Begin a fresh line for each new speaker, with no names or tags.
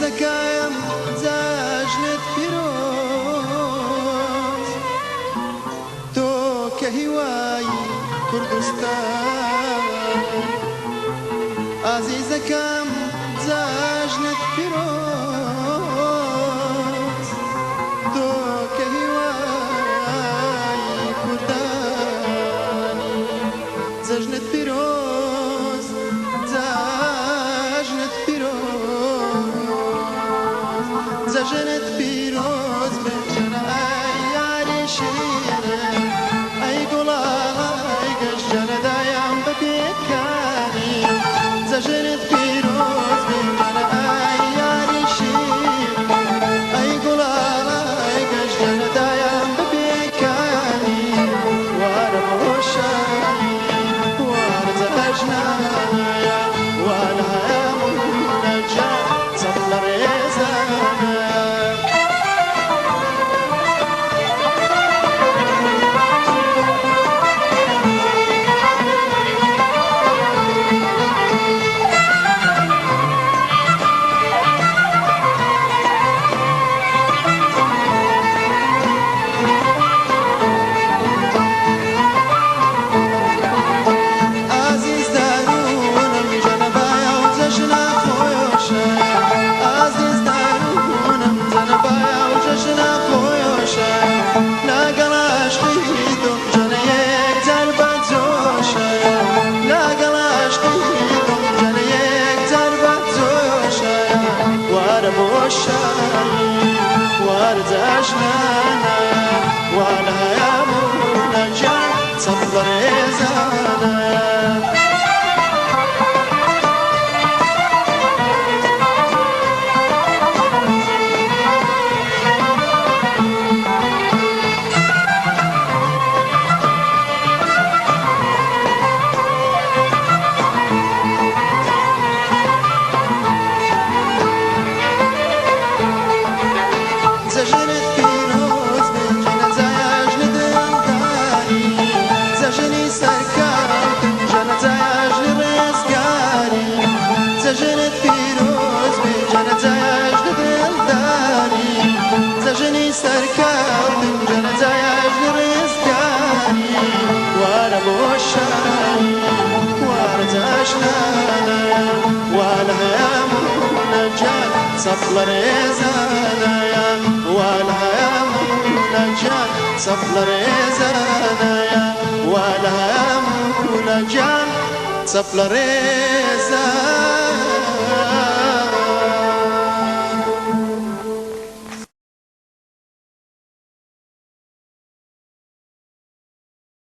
عزیزەکەم جاژنت پیرۆز تۆ کە هیوای کوردستان عزیزەکەم جاژنت پیرۆز تۆ کە هیوای کوردانی جاژنت پیرۆز جاژنت پیرۆز جاژنت پیرۆز بێجەنە ئەی یاری شیرە ئەی گوڵای گەشتجەنەدایان بە پێکانی جاژنت پیرۆز بێجەنە ئەی یاری شیرە ئەی گوڵای گەشتجەنەدایان بە پێکانی وارە بۆشایی وارە جەژنایە وارە هەموونەجا چەند لە ڕێزانە وارزاشنا ولا يامون جان صبر زانا صفلر زانايا والهامون جان صفلر زانايا والهامون جان صفلر زانايا